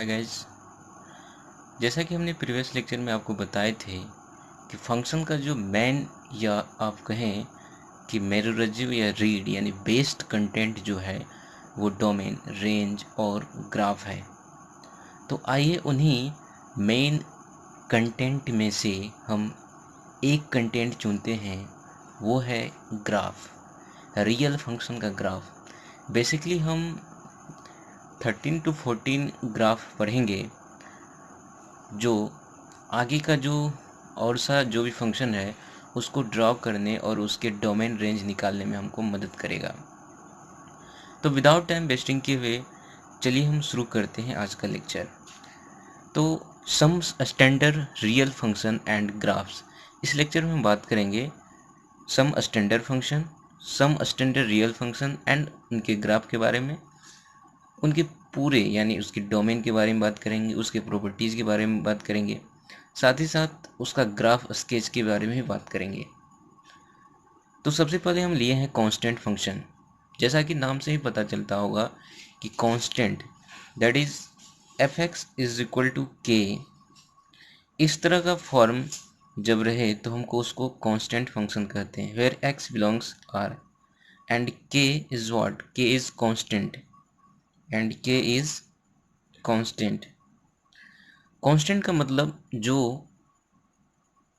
Guys, जैसा कि हमने प्रीवियस लेक्चर में आपको बताए थे कि फंक्शन का जो मेन या आप कहें कि मेरोरेजिव या रीड यानी बेस्ड कंटेंट जो है वो डोमेन, रेंज और ग्राफ है। तो आइए उन्हीं मेन कंटेंट में से हम एक कंटेंट चुनते हैं, वो है ग्राफ, रियल फंक्शन का ग्राफ। बेसिकली हम 13 to 14 ग्राफ पढ़ेंगे जो आगे का जो और सा जो भी फंक्शन है उसको ड्रॉ करने और उसके डोमेन रेंज निकालने में हमको मदद करेगा। तो विदाउट टाइम वेस्टिंग किए हुए चलिए हम शुरू करते हैं आज का लेक्चर। तो some standard real function and graphs, इस लेक्चर में हम बात करेंगे some standard function, some standard real function and उनके ग्राफ के बारे में, उनके पूरे यानी उसके डोमेन के बारे में बात करेंगे, उसके प्रॉपर्टीज़ के बारे में बात करेंगे, साथ ही साथ उसका ग्राफ स्केच के बारे में भी बात करेंगे। तो सबसे पहले हम लिए हैं कांस्टेंट फंक्शन। जैसा कि नाम से ही पता चलता होगा कि constant that is F X is equal to K, इस तरह का फॉर्म जब रहे तो हमको उसको कांस्टेंट फंक्शन कहते हैं, where X belongs R and K is what, K is constant and K is constant. Constant का मतलब जो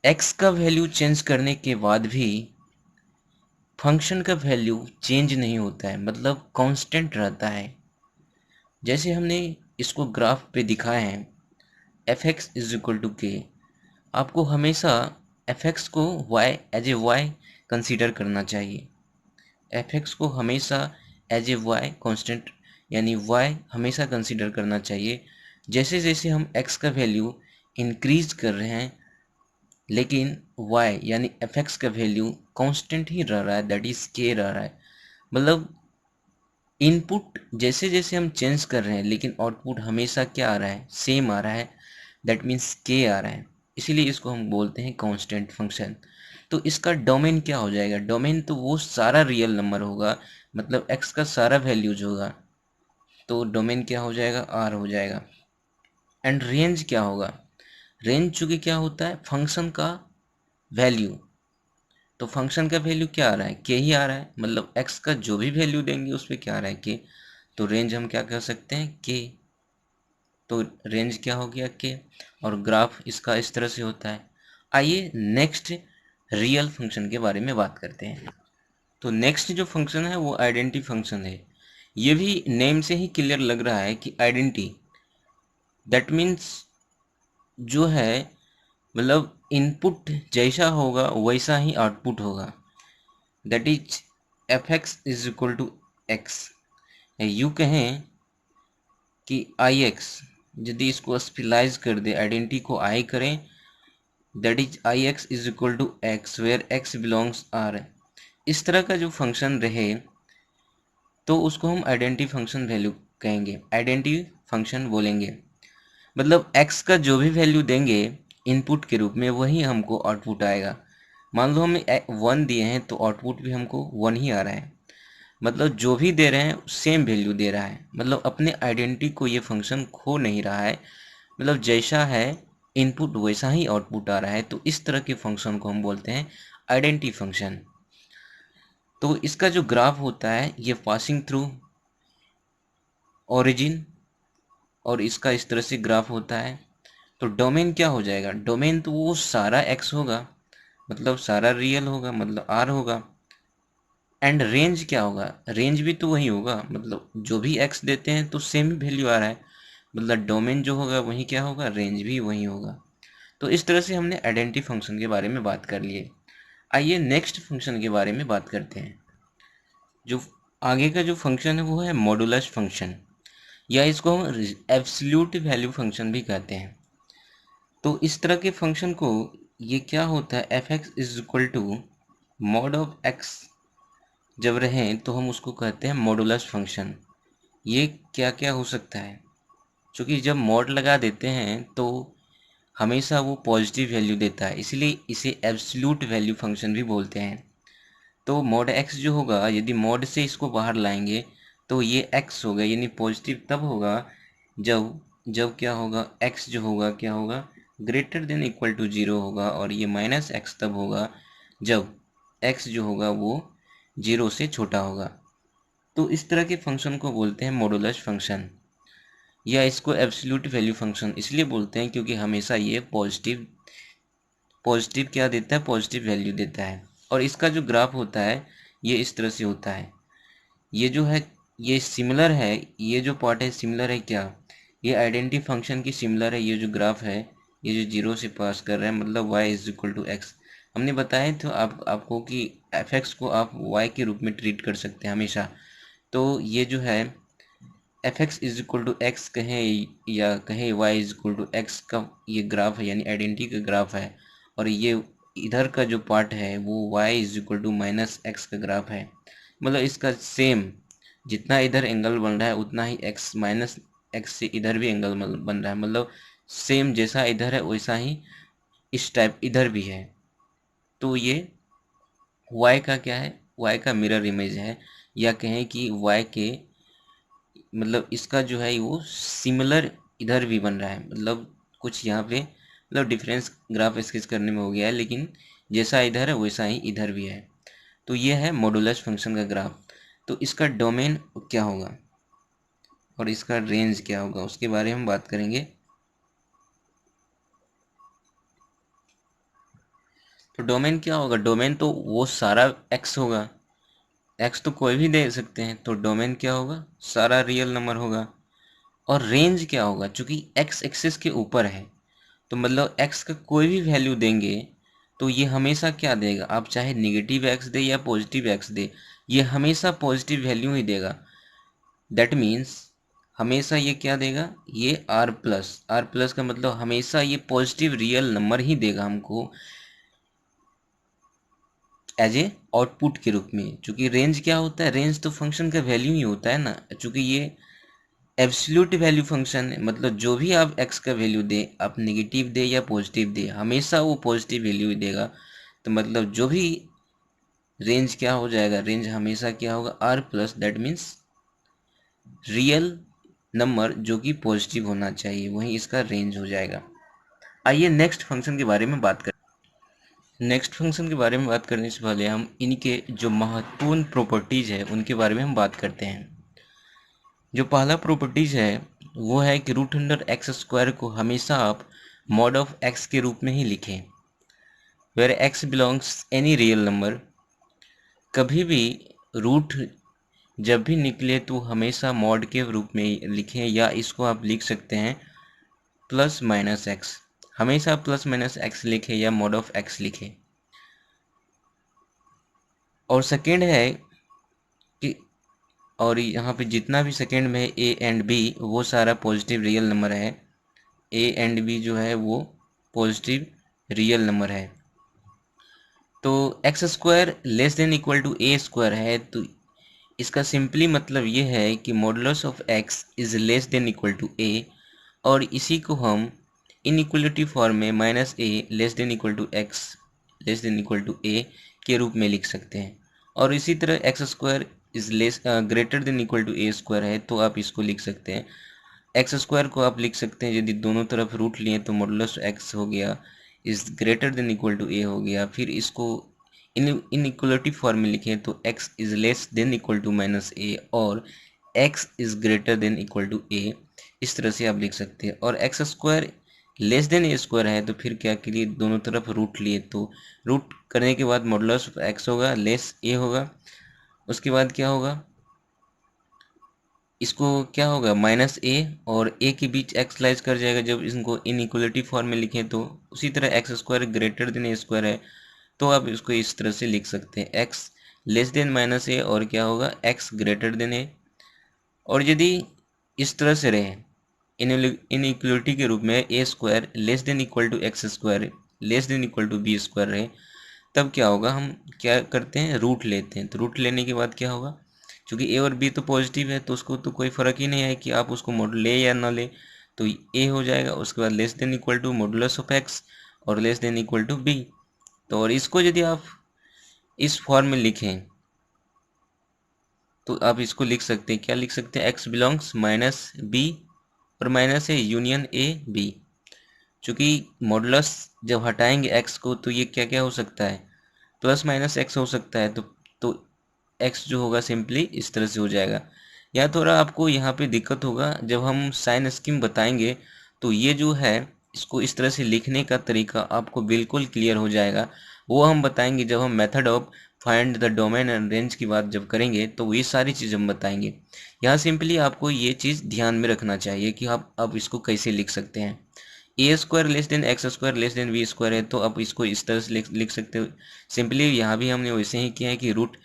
x का वैल्यू चेंज करने के बाद भी फंक्शन का वैल्यू चेंज नहीं होता है, मतलब कांस्टेंट रहता है। जैसे हमने इसको ग्राफ पे दिखाया है, F X is equal to K, आपको हमेशा एफ एक्स को y as a Y consider करना चाहिए। एफ एक्स को हमेशा एज ए वाई कांस्टेंट यानी y हमेशा कंसीडर करना चाहिए। जैसे जैसे हम x का वैल्यू इंक्रीज कर रहे हैं लेकिन y यानी एफ एक्स का वैल्यू कांस्टेंट ही रह रहा है, दैट इज के रह रहा है। मतलब इनपुट जैसे जैसे हम चेंज कर रहे हैं लेकिन आउटपुट हमेशा क्या आ रहा है, सेम आ रहा है, दैट मीन्स के आ रहा है। इसीलिए इसको हम बोलते हैं कांस्टेंट फंक्शन। तो इसका डोमेन क्या हो जाएगा, डोमेन तो वो सारा रियल नंबर होगा, मतलब x का सारा वैल्यूज होगा, तो डोमेन क्या हो जाएगा, r हो जाएगा। एंड रेंज क्या होगा, रेंज चूंकि क्या होता है फंक्शन का वैल्यू, तो फंक्शन का वैल्यू क्या आ रहा है, के ही आ रहा है, मतलब x का जो भी वैल्यू देंगे उस पर क्या आ रहा है, के। तो रेंज हम क्या कह सकते हैं, के। तो रेंज क्या हो गया, के। और ग्राफ इसका इस तरह से होता है। आइए नेक्स्ट रियल फंक्शन के बारे में बात करते हैं। तो नेक्स्ट जो फंक्शन है वो आइडेंटिटी फंक्शन है। ये भी नेम से ही क्लियर लग रहा है कि आइडेंटिटी दैट मीन्स जो है, मतलब इनपुट जैसा होगा वैसा ही आउटपुट होगा, that is F X is equal to X. यू कहें कि आई एक्स, यदि इसको स्पेशलाइज कर दे, आइडेंटिटी को आई करें, that is I X is equal to X where X belongs R. इस तरह का जो फंक्शन रहे तो उसको हम आइडेंटिटी फंक्शन वैल्यू कहेंगे, आइडेंटिटी फंक्शन बोलेंगे। मतलब x का जो भी वैल्यू देंगे इनपुट के रूप में वही हमको आउटपुट आएगा। मान लो हमें 1 दिए हैं तो आउटपुट भी हमको 1 ही आ रहा है, मतलब जो भी दे रहे हैं सेम वैल्यू दे रहा है, मतलब अपने आइडेंटिटी को ये फंक्शन खो नहीं रहा है, मतलब जैसा है इनपुट वैसा ही आउटपुट आ रहा है। तो इस तरह के फंक्शन को हम बोलते हैं आइडेंटिटी फंक्शन। तो इसका जो ग्राफ होता है ये पासिंग थ्रू ओरिजिन, और इसका इस तरह से ग्राफ होता है। तो डोमेन क्या हो जाएगा, डोमेन तो वो सारा x होगा, मतलब सारा रियल होगा, मतलब r होगा। एंड रेंज क्या होगा, रेंज भी तो वही होगा, मतलब जो भी x देते हैं तो सेम ही वैल्यू आ रहा है, मतलब डोमेन जो होगा वही क्या होगा, रेंज भी वही होगा। तो इस तरह से हमने आइडेंटिटी फंक्शन के बारे में बात कर लिए। आइए नेक्स्ट फंक्शन के बारे में बात करते हैं। जो आगे का जो फंक्शन है वो है मॉडुलस फंक्शन, या इसको हम एब्सोल्यूट वैल्यू फंक्शन भी कहते हैं। तो इस तरह के फंक्शन को, ये क्या होता है, F X is equal to mod of X जब रहें तो हम उसको कहते हैं मॉडुलस फंक्शन। ये क्या क्या हो सकता है, क्योंकि जब मॉड लगा देते हैं तो हमेशा वो पॉजिटिव वैल्यू देता है, इसलिए इसे एब्सोल्यूट वैल्यू फंक्शन भी बोलते हैं। तो मॉड एक्स जो होगा, यदि मॉड से इसको बाहर लाएंगे तो ये एक्स होगा, यानी पॉजिटिव तब होगा जब जब क्या होगा, x जो होगा क्या होगा, ग्रेटर देन इक्वल टू 0 होगा, और ये माइनस एक्स तब होगा जब x जो होगा वो 0 से छोटा होगा। तो इस तरह के फंक्शन को बोलते हैं मॉडुलस फंक्शन, या इसको एब्सोल्यूट वैल्यू फंक्शन इसलिए बोलते हैं क्योंकि हमेशा ये पॉजिटिव पॉजिटिव क्या देता है, पॉजिटिव वैल्यू देता है। और इसका जो ग्राफ होता है ये इस तरह से होता है, ये जो है ये सिमिलर है, ये जो पार्ट है सिमिलर है क्या, ये आइडेंटिटी फंक्शन की सिमिलर है। ये जो ग्राफ है ये जो 0 से पास कर रहा है, मतलब y is equal to X. हमने बताया तो आपको कि एफ एक्स को आप y के रूप में ट्रीट कर सकते हैं हमेशा। तो ये जो है F X is equal to X कहें या कहें y is equal to X का ये ग्राफ है, यानी आइडेंटिटी का ग्राफ है। और ये इधर का जो पार्ट है वो y is equal to minus X का ग्राफ है। मतलब इसका सेम, जितना इधर एंगल बन रहा है उतना ही x माइनस एक्स से इधर भी एंगल बन रहा है। मतलब सेम जैसा इधर है वैसा ही इस टाइप इधर भी है। तो ये y का क्या है, y का मिरर इमेज है, या कहें कि y के मतलब इसका जो है वो सिमिलर इधर भी बन रहा है। मतलब कुछ यहाँ पे मतलब डिफरेंस ग्राफ स्केच करने में हो गया है, लेकिन जैसा इधर है वैसा ही इधर भी है। तो ये है मॉडुलस फंक्शन का ग्राफ। तो इसका डोमेन क्या होगा और इसका रेंज क्या होगा उसके बारे में हम बात करेंगे। तो डोमेन क्या होगा, डोमेन तो वो सारा x होगा, x तो कोई भी दे सकते हैं, तो डोमेन क्या होगा, सारा रियल नंबर होगा। और रेंज क्या होगा, चूंकि x एक्सिस के ऊपर है तो मतलब x का कोई भी वैल्यू देंगे तो ये हमेशा क्या देगा, आप चाहे निगेटिव x दे या पॉजिटिव x दे, ये हमेशा पॉजिटिव वैल्यू ही देगा। दैट मीन्स हमेशा ये क्या देगा, ये आर प्लस का मतलब हमेशा ये पॉजिटिव रियल नंबर ही देगा हमको एज ए आउटपुट के रूप में। चूंकि रेंज क्या होता है, रेंज तो फंक्शन का वैल्यू ही होता है ना। चूंकि ये एब्सोल्यूट वैल्यू फंक्शन है, मतलब जो भी आप x का वैल्यू दे, आप नेगेटिव दे या पॉजिटिव दे, हमेशा वो पॉजिटिव वैल्यू ही देगा। तो मतलब जो भी रेंज क्या हो जाएगा, रेंज हमेशा क्या होगा, R plus, that means real number जो कि पॉजिटिव होना चाहिए, वही इसका रेंज हो जाएगा। आइए नेक्स्ट फंक्शन के बारे में बात करें। नेक्स्ट फंक्शन के बारे में बात करने से पहले हम इनके जो महत्वपूर्ण प्रॉपर्टीज है उनके बारे में हम बात करते हैं। जो पहला प्रॉपर्टीज है वो है कि रूट अंडर एक्स स्क्वायर को हमेशा आप मॉड ऑफ एक्स के रूप में ही लिखें, where X belongs any real number. कभी भी रूट जब भी निकले तो हमेशा मॉड के रूप में लिखें, या इसको आप लिख सकते हैं प्लस माइनस एक्स, हमेशा प्लस माइनस एक्स लिखें या मॉड ऑफ एक्स लिखें। और सेकेंड है कि, और यहाँ पे जितना भी सेकेंड में ए एंड बी वो सारा पॉजिटिव रियल नंबर है, ए एंड बी जो है वो पॉजिटिव रियल नंबर है। तो x square less than equal to a square है, तो इसका सिंपली मतलब ये है कि modulus of x is less than equal to a, और इसी को हम इनइक्वलिटी फॉर्म में minus a less than equal to x less than equal to a के रूप में लिख सकते हैं। और इसी तरह x square is less greater than equal to a square है, तो आप इसको लिख सकते हैं, एक्स स्क्वायर को आप लिख सकते हैं यदि दोनों तरफ रूट लिए तो मॉडुलस एक्स हो गया is greater than equal to a हो गया। फिर इसको इनइक्वलिटी फॉर्म में लिखें तो x is less than equal to minus a और x is greater than equal to a, इस तरह से आप लिख सकते हैं। और x square less than a square है तो फिर क्या के लिए दोनों तरफ रूट लिए, तो रूट करने के बाद मॉडुलस ऑफ एक्स होगा लेस ए होगा, उसके बाद क्या होगा, इसको क्या होगा माइनस ए और ए के बीच एक्स लाइज कर जाएगा जब इनको इनइक्वलिटी फॉर्म में लिखें। तो उसी तरह x square greater than a square है तो आप इसको इस तरह से लिख सकते हैं, x less then minus a और क्या होगा एक्स ग्रेटर देन ए। और यदि इस तरह से रहे इनइक्वलिटी के रूप में a square less than equal to x square less than equal to b square रहे, तब क्या होगा, हम क्या करते हैं रूट लेते हैं। तो रूट लेने के बाद क्या होगा, क्योंकि ए और बी तो पॉजिटिव है तो उसको तो कोई फ़र्क ही नहीं है कि आप उसको मॉडुल ले या ना ले, तो ए हो जाएगा। उसके बाद less than equal to modulus of x और less than equal to b. तो और इसको यदि आप इस फॉर्म में लिखें तो आप इसको लिख सकते हैं, क्या लिख सकते हैं, एक्स बिलोंग्स माइनस बी और माइनस है यूनियन ए बी। चूँकि मॉडुलस जब हटाएंगे एक्स को तो ये क्या क्या हो सकता है, प्लस माइनस एक्स हो सकता है। तो एक्स जो होगा सिंपली इस तरह से हो जाएगा। या थोड़ा आपको यहाँ पे दिक्कत होगा जब हम साइन स्कीम बताएंगे, तो ये जो है इसको इस तरह से लिखने का तरीका आपको बिल्कुल क्लियर हो जाएगा। वो हम बताएंगे जब हम method of find the domain and range की बात जब करेंगे, तो ये सारी चीज़ हम बताएंगे। यहाँ सिंपली आपको ये चीज़ ध्यान में रखना चाहिए कि आप अब इसको कैसे लिख सकते हैं। A square less than x square less than v square है, तो आप इसको इस तरह से लिख सकते हो सिंपली। यहाँ भी हमने वैसे ही किया है कि रूट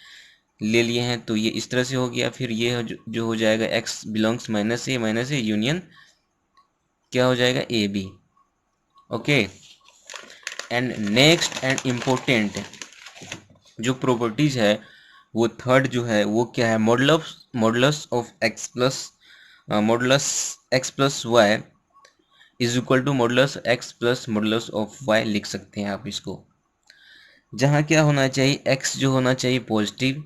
ले लिए हैं, तो ये इस तरह से हो गया। फिर ये जो हो जाएगा X belongs minus A union क्या हो जाएगा A B. Okay, and next and important जो प्रॉपर्टीज है वो थर्ड जो है वो क्या है, modulus of x plus Y is equal to modulus X plus modulus of Y लिख सकते हैं आप इसको। जहाँ क्या होना चाहिए, x जो होना चाहिए पॉजिटिव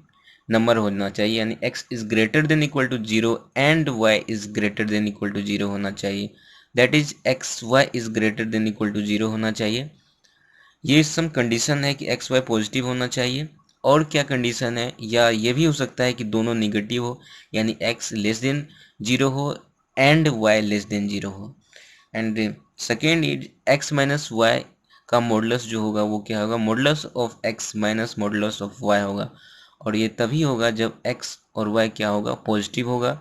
नंबर होना चाहिए, यानी x is greater than equal to 0 and y is greater than equal to 0 होना चाहिए। That is X Y is greater than equal to 0 होना चाहिए। ये सम कंडीशन है कि एक्स वाई पॉजिटिव होना चाहिए। और क्या कंडीशन है, या ये भी हो सकता है कि दोनों निगेटिव हो, यानी x लेस देन 0 हो एंड y लेस देन 0 हो। And second is X minus Y का मॉडुलस जो होगा वो क्या होगा, modulus of x minus modulus of Y होगा। और ये तभी होगा जब एक्स और वाई क्या होगा, पॉजिटिव होगा।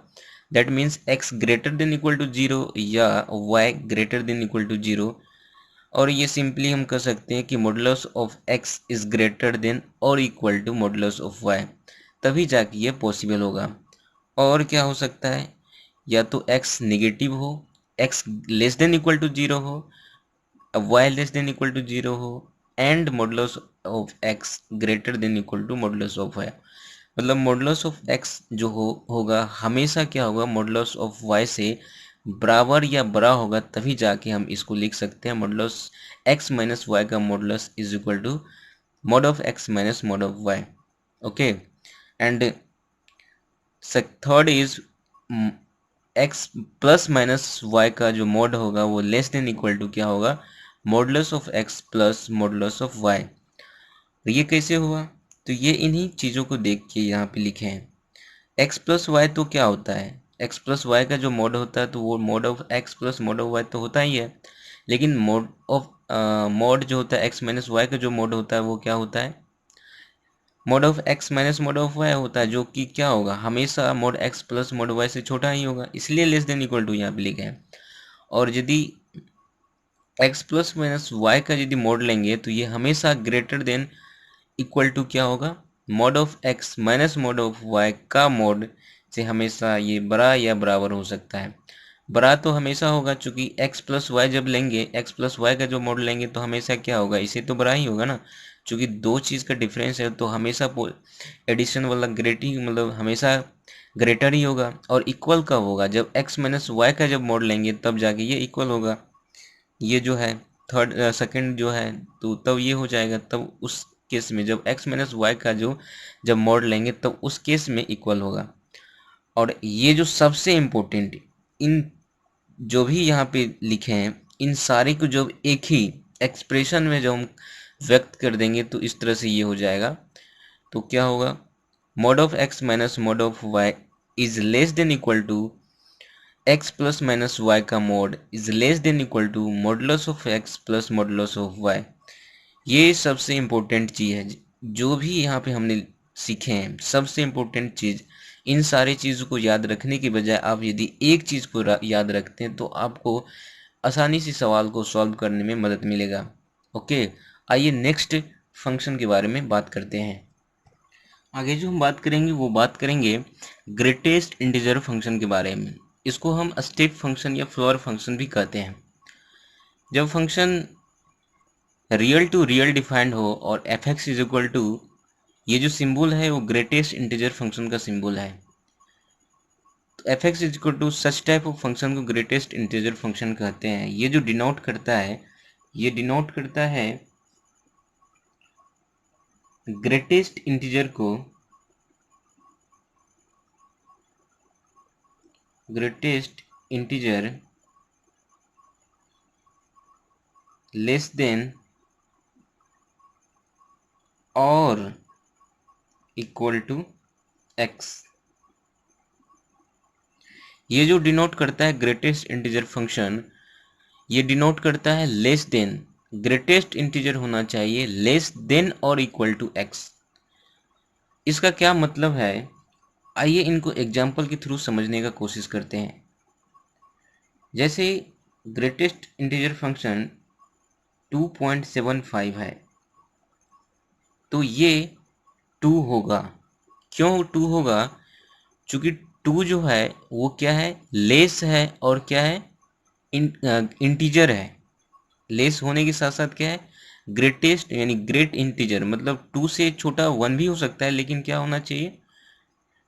That means x greater than equal to 0 या y greater than equal to 0। और ये सिंपली हम कह सकते हैं कि modulus of x is greater than और equal to modulus of y, तभी जाके ये पॉसिबल होगा। और क्या हो सकता है, या तो एक्स नेगेटिव हो, X less than equal to 0 हो, Y less than equal to 0 हो, and modulus of X greater than equal to modulus of Y. मतलब मॉडुलस ऑफ एक्स जो होगा हमेशा क्या होगा, मॉडुलस ऑफ वाई से बराबर या बड़ा होगा, तभी जाके हम इसको लिख सकते हैं मॉडुलस एक्स माइनस वाई का modulus is equal to mod of x minus mod of Y. Okay, and third is X plus minus Y का जो मॉड होगा वो लेस देन इक्वल टू क्या होगा, modulus of x plus modulus of Y. तो ये कैसे हुआ, तो ये इन्हीं चीज़ों को देख के यहाँ पे लिखे हैं। एक्स प्लस वाई तो क्या होता है, एक्स प्लस वाई का जो मॉड होता है तो वो mod of x plus mod of Y तो होता ही है। लेकिन मॉड जो होता है एक्स माइनस वाई का जो मॉड होता है वो क्या होता है, mod of x minus mod of Y होता है, जो कि क्या होगा, हमेशा mod X plus mod Y से छोटा ही होगा, इसलिए लेस देन इक्वल टू यहाँ पे लिखे हैं। और यदि एक्स प्लस माइनस वाई का यदि मॉड लेंगे तो ये हमेशा ग्रेटर देन इक्वल टू क्या होगा, mod of x minus mod of Y का मॉड से हमेशा ये बड़ा या बराबर हो सकता है। बड़ा तो हमेशा होगा, चूंकि एक्स प्लस वाई जब लेंगे, एक्स प्लस वाई का जो मॉड लेंगे तो हमेशा क्या होगा, इसे तो बड़ा ही होगा ना। चूंकि दो चीज़ का डिफरेंस है तो हमेशा एडिशन वाला ग्रेटिंग मतलब हमेशा ग्रेटर ही होगा। और इक्वल कब होगा, जब एक्स माइनस वाई का जब मॉड लेंगे तब जाके ये इक्वल होगा। ये जो है थर्ड सेकंड जो है, तो तब ये हो जाएगा, तब उस केस में जब x माइनस वाई का जो जब मॉड लेंगे तब उस केस में इक्वल होगा। और ये जो सबसे इम्पोर्टेंट, इन जो भी यहाँ पे लिखे हैं इन सारे को जब एक ही एक्सप्रेशन में जब हम व्यक्त कर देंगे तो इस तरह से ये हो जाएगा। तो क्या होगा, mod of x minus mod of y is less than equal to x plus minus Y का mod is less than equal to modulus of x plus modulus of y. ये सबसे इम्पोर्टेंट चीज़ है, जो भी यहाँ पे हमने सीखे हैं सबसे इम्पोर्टेंट चीज़। इन सारी चीज़ों को याद रखने की बजाय आप यदि एक चीज़ को याद रखते हैं तो आपको आसानी से सवाल को सॉल्व करने में मदद मिलेगा। ओके, आइए नेक्स्ट फंक्शन के बारे में बात करते हैं। आगे जो हम बात करेंगे वो बात करेंगे ग्रेटेस्ट इंटीजर फंक्शन के बारे में। इसको हम स्टेप फंक्शन या फ्लोर फंक्शन भी कहते हैं। जब function real to real defined हो और F X is equal to, ये जो सिंबल है वो ग्रेटेस्ट इंटीजर फंक्शन का सिंबल है। तो F X is equal to such type of function को ग्रेटेस्ट इंटीजर फंक्शन कहते हैं। ये जो डिनोट करता है, ये डिनोट करता है ग्रेटेस्ट इंटीजर को, ग्रेटेस्ट इंटीजर लेस देन और इक्वल टू x। ये जो डिनोट करता है ग्रेटेस्ट इंटीजर फंक्शन, ये डिनोट करता है लेस देन, ग्रेटेस्ट इंटीजर होना चाहिए लेस देन और इक्वल टू x। इसका क्या मतलब है, आइए इनको एग्जाम्पल के थ्रू समझने का कोशिश करते हैं। जैसे ग्रेटेस्ट इंटीजर फंक्शन 2.75 है, तो ये 2 होगा। क्यों 2 होगा? चूंकि 2 जो है वो क्या है, लेस है और क्या है, इंटीजर है। लेस होने के साथ साथ क्या है, ग्रेटेस्ट यानी ग्रेट इंटीजर, मतलब 2 से छोटा 1 भी हो सकता है, लेकिन क्या होना चाहिए,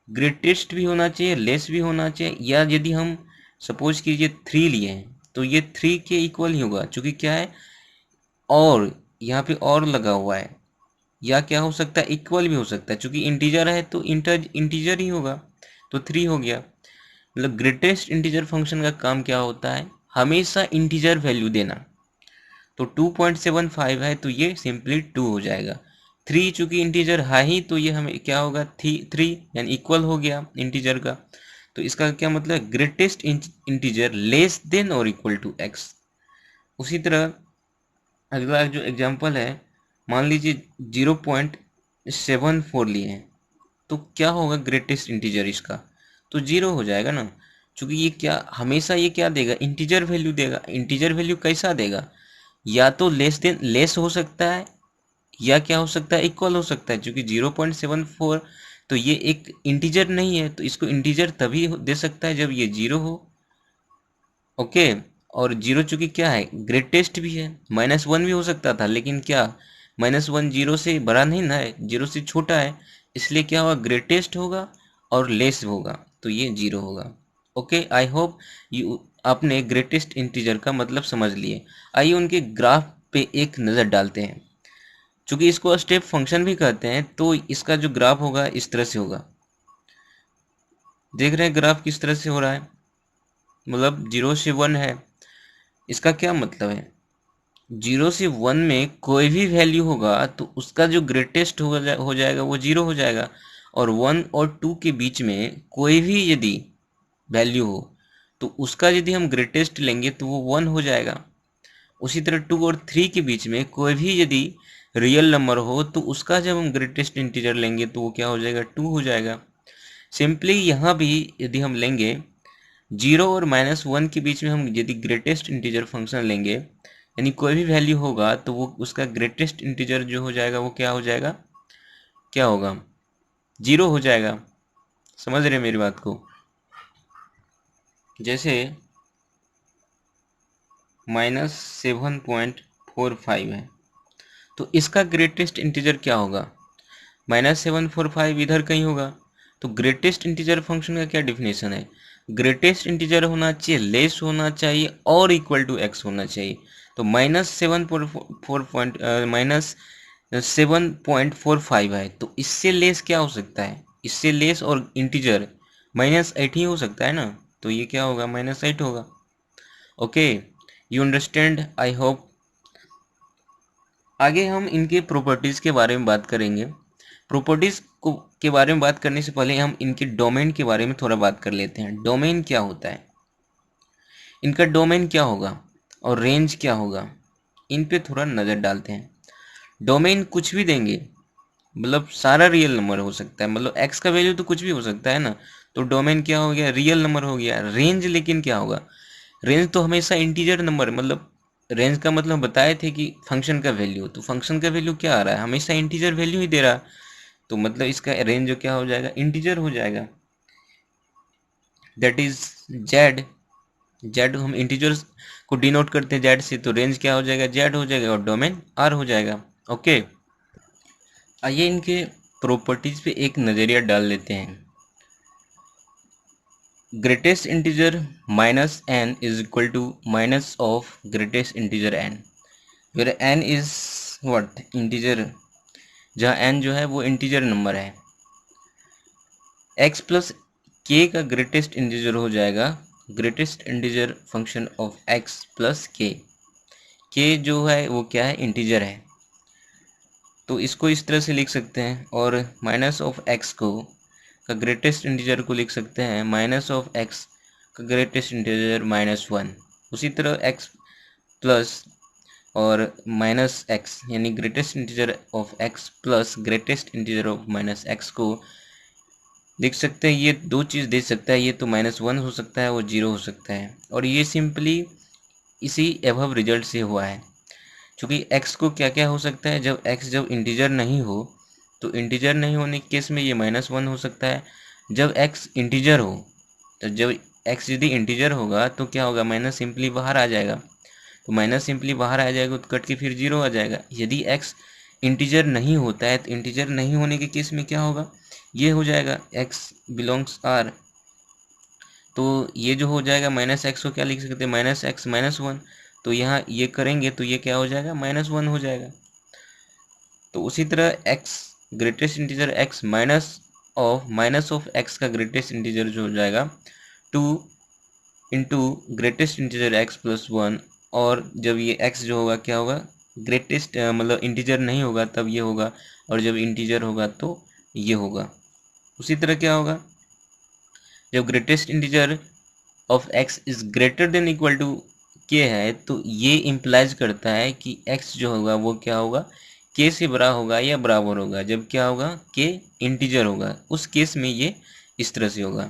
ग्रेटेस्ट भी होना चाहिए, लेस भी होना चाहिए। या यदि हम सपोज कीजिए 3 लिए हैं, तो ये 3 के इक्वल ही होगा, चूंकि क्या है, और यहाँ पे और लगा हुआ है। या क्या हो सकता है, इक्वल भी हो सकता है, चूंकि इंटीजर है तो इंटीजर ही होगा, तो 3 हो गया। मतलब ग्रेटेस्ट इंटीजर फंक्शन का काम क्या होता है, हमेशा इंटीजर वैल्यू देना। तो 2.75 है तो ये सिंपली 2 हो जाएगा। 3 चूंकि इंटीजर है ही, तो ये हमें क्या होगा, 3 यानी इक्वल हो गया इंटीजर का। तो इसका क्या मतलब, ग्रेटेस्ट इंटीजर लेस देन और इक्वल टू x। उसी तरह अगला जो एग्जांपल है, मान लीजिए 0.74 लिए हैं, तो क्या होगा ग्रेटेस्ट इंटीजर इसका, तो 0 हो जाएगा ना। क्योंकि ये क्या, हमेशा ये क्या देगा, इंटीजर वैल्यू देगा। इंटीजर वैल्यू कैसा देगा, या तो लेस देन, लेस हो सकता है, या क्या हो सकता है, इक्वल हो सकता है। क्योंकि 0.74 तो ये एक इंटीजर नहीं है, तो इसको इंटीजर तभी दे सकता है जब ये 0 हो। ओके, और 0 चूंकि क्या है, ग्रेटेस्ट भी है। -1 भी हो सकता था, लेकिन क्या, -1 0 से बड़ा नहीं ना है, 0 से छोटा है, इसलिए क्या होगा, ग्रेटेस्ट होगा और लेस होगा, तो ये 0 होगा। ओके, आई होप यू आपने ग्रेटेस्ट इंटीजर का मतलब समझ लिए। आइए उनके ग्राफ पे एक नज़र डालते हैं। चूंकि इसको स्टेप फंक्शन भी कहते हैं, तो इसका जो ग्राफ होगा इस तरह से होगा। देख रहे हैं ग्राफ किस तरह से हो रहा है, मतलब 0 से 1 है। इसका क्या मतलब है, 0 से 1 में कोई भी वैल्यू होगा तो उसका जो ग्रेटेस्ट हो जाएगा वो 0 हो जाएगा। और 1 और 2 के बीच में कोई भी यदि वैल्यू हो तो उसका यदि हम ग्रेटेस्ट लेंगे तो वो 1 हो जाएगा। उसी तरह 2 और 3 के बीच में कोई भी यदि रियल नंबर हो तो उसका जब हम ग्रेटेस्ट इंटीजर लेंगे तो वो क्या हो जाएगा, 2 हो जाएगा। सिंपली यहाँ भी यदि हम लेंगे 0 और -1 के बीच में हम यदि ग्रेटेस्ट इंटीजर फंक्शन लेंगे, यानी कोई भी वैल्यू होगा तो वो उसका ग्रेटेस्ट इंटीजर जो हो जाएगा वो क्या हो जाएगा, क्या होगा, 0 हो जाएगा। समझ रहे मेरी बात को? जैसे -7.45 है, तो इसका ग्रेटेस्ट इंटीजर क्या होगा, -745 इधर कहीं होगा। तो ग्रेटेस्ट इंटीजर फंक्शन का क्या डिफिनेशन है, ग्रेटेस्ट इंटीजर होना चाहिए, लेस होना चाहिए और इक्वल टू x होना चाहिए। तो -7.45 है, तो इससे लेस क्या हो सकता है, इससे लेस और इंटीजर -8 ही हो सकता है ना। तो ये क्या होगा, -8 होगा। Okay, you understand, I hope. आगे हम इनके प्रॉपर्टीज़ के बारे में बात करेंगे। प्रॉपर्टीज़ को के बारे में बात करने से पहले हम इनके डोमेन के बारे में थोड़ा बात कर लेते हैं। डोमेन क्या होता है, इनका डोमेन क्या होगा और रेंज क्या होगा, इन पे थोड़ा नज़र डालते हैं। डोमेन कुछ भी देंगे, मतलब सारा रियल नंबर हो सकता है, मतलब x का वैल्यू तो कुछ भी हो सकता है ना। तो डोमेन क्या हो गया, रियल नंबर हो गया। रेंज लेकिन क्या होगा, रेंज तो हमेशा इंटीजर नंबर, मतलब रेंज का मतलब बताए थे कि फंक्शन का वैल्यू, तो फंक्शन का वैल्यू क्या आ रहा है, हमेशा इंटीजर वैल्यू ही दे रहा है। तो मतलब इसका रेंज जो क्या हो जाएगा, इंटीजर हो जाएगा। That is Z. जेड हम इंटीजर्स को डिनोट करते हैं जेड से, तो रेंज क्या हो जाएगा, जेड हो जाएगा, और डोमेन आर हो जाएगा। ओके, आइए इनके प्रॉपर्टीज पे एक नज़रिया डाल लेते हैं। Greatest integer -n is equal to minus of greatest integer n, where n is what, integer, जहाँ n जो है वो इंटीजर नंबर है। x प्लस k का ग्रेटेस्ट इंटीजर हो जाएगा greatest integer function of x plus k। K जो है वो क्या है, इंटीजर है, तो इसको इस तरह से लिख सकते हैं। और माइनस ऑफ एक्स को का ग्रेटेस्ट इंटीजर को लिख सकते हैं माइनस ऑफ एक्स का ग्रेटेस्ट इंटीजर -1। उसी तरह एक्स प्लस और माइनस एक्स यानी greatest integer of x plus greatest integer of minus x को लिख सकते हैं। ये दो चीज़ दे सकता है, ये तो -1 हो सकता है, वो 0 हो सकता है। और ये सिंपली इसी एबव रिजल्ट से हुआ है, क्योंकि x को क्या क्या हो सकता है, जब x जब इंटीजर नहीं हो, तो इंटीजर नहीं होने के केस में ये -1 हो सकता है। जब x इंटीजर हो, तो जब x यदि इंटीजर होगा तो क्या होगा, माइनस सिंपली बाहर आ जाएगा, तो माइनस सिंपली बाहर आ जाएगा तो कट के फिर 0 आ जाएगा। यदि x इंटीजर नहीं होता है, तो इंटीजर नहीं होने के केस में क्या होगा, ये हो जाएगा x बिलोंग्स r, तो ये जो हो जाएगा -x को क्या लिख सकते हैं, -x -1, तो यहाँ ये करेंगे तो ये क्या हो जाएगा, -1 हो जाएगा। तो उसी तरह x greatest integer x minus of x का ग्रेटेस्ट इंटीजर जो हो जाएगा 2 into greatest integer x plus 1, और जब ये x जो होगा क्या होगा, ग्रेटेस्ट मतलब इंटीजर नहीं होगा तब ये होगा, और जब इंटीजर होगा तो ये होगा। उसी तरह क्या होगा, जब greatest integer of x is greater than equal to k है, तो ये इम्प्लाइज करता है कि x जो होगा वो क्या होगा, k से बड़ा होगा या बराबर होगा। जब क्या होगा, k इंटीजर होगा, उस केस में ये इस तरह से होगा।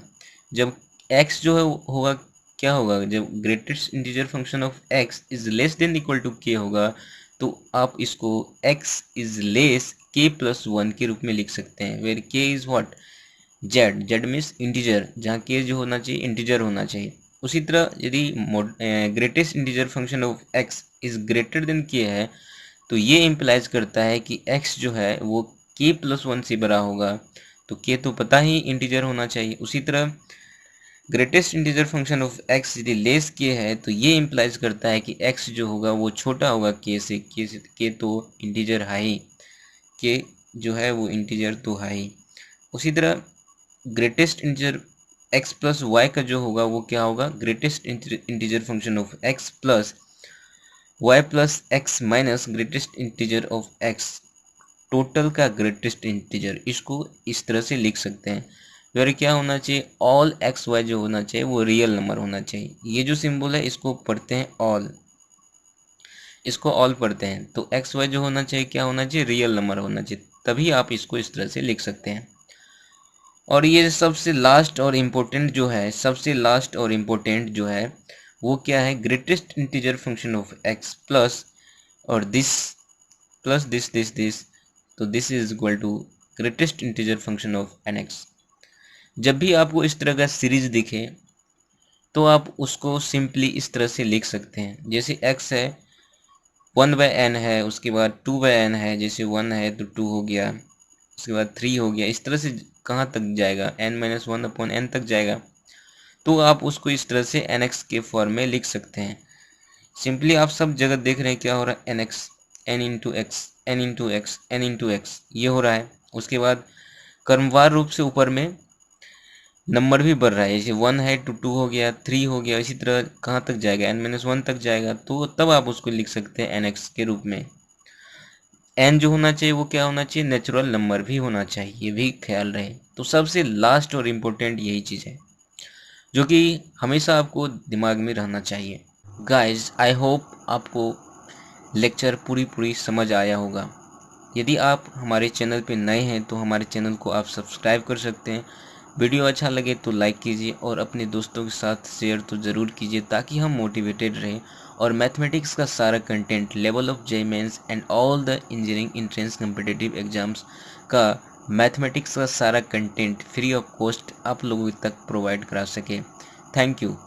जब x जो है होगा क्या होगा, जब greatest integer function of x is less than equal to k होगा, तो आप इसको x is less k plus 1 के रूप में लिख सकते हैं, where k is what, Z means integer, जहाँ के जो होना चाहिए इंटीजर होना चाहिए। उसी तरह यदि greatest integer function of x is greater then k है, तो ये इम्प्लाइज करता है कि x जो है वो k प्लस 1 से बड़ा होगा, तो k तो पता ही इंटीजर होना चाहिए। उसी तरह greatest integer function of x यदि लेस k है, तो ये इम्प्लाइज करता है कि x जो होगा वो छोटा होगा k से, k तो इंटीजर है ही, k जो है वो इंटीजर तो है ही। उसी तरह greatest integer x plus Y का जो होगा वो क्या होगा, greatest integer function of x plus Y plus X minus greatest integer of x, total का ग्रेटेस्ट इंटीजर, इसको इस तरह से लिख सकते हैं। फिर क्या होना चाहिए, ऑल एक्स वाई जो होना चाहिए वो रियल नंबर होना चाहिए। ये जो सिंबल है इसको पढ़ते हैं ऑल, इसको ऑल पढ़ते हैं, तो एक्स वाई जो होना चाहिए क्या होना चाहिए, रियल नंबर होना चाहिए, तभी आप इसको इस तरह से लिख सकते हैं। और ये सबसे लास्ट और इम्पोर्टेंट जो है, सबसे लास्ट और इम्पोर्टेंट जो है वो क्या है, greatest integer function of x plus और दिस प्लस दिस, तो this is equal to greatest integer function of nx। जब भी आपको इस तरह का सीरीज दिखे तो आप उसको सिंपली इस तरह से लिख सकते हैं, जैसे x है 1/n है, उसके बाद 2/n है, जैसे 1 है तो 2 हो गया, उसके बाद 3 हो गया, इस तरह से कहाँ तक जाएगा, n-1/n तक जाएगा। तो आप उसको इस तरह से nx के फॉर्म में लिख सकते हैं। सिंपली आप सब जगह देख रहे हैं क्या हो रहा है, nx n into x n into x n into x ये हो रहा है। उसके बाद क्रमवार रूप से ऊपर में नंबर भी बढ़ रहा है, जैसे 1 है तो 2 हो गया, 3 हो गया, इसी तरह कहाँ तक जाएगा, n-1 तक जाएगा, तो तब आप उसको लिख सकते हैं nx के रूप में। n जो होना चाहिए वो क्या होना चाहिए, नेचुरल नंबर भी होना चाहिए, ये भी ख्याल रहे। तो सबसे लास्ट और इम्पोर्टेंट यही चीज़ है जो कि हमेशा आपको दिमाग में रहना चाहिए। गाइस आई होप आपको लेक्चर पूरी समझ आया होगा। यदि आप हमारे चैनल पे नए हैं तो हमारे चैनल को आप सब्सक्राइब कर सकते हैं। वीडियो अच्छा लगे तो लाइक कीजिए और अपने दोस्तों के साथ शेयर तो ज़रूर कीजिए, ताकि हम मोटिवेटेड रहें और मैथमेटिक्स का सारा content level of JEE Mains and all the engineering entrance competitive exams का मैथमेटिक्स का सारा कंटेंट फ्री ऑफ कॉस्ट आप लोगों तक प्रोवाइड करा सके। Thank you.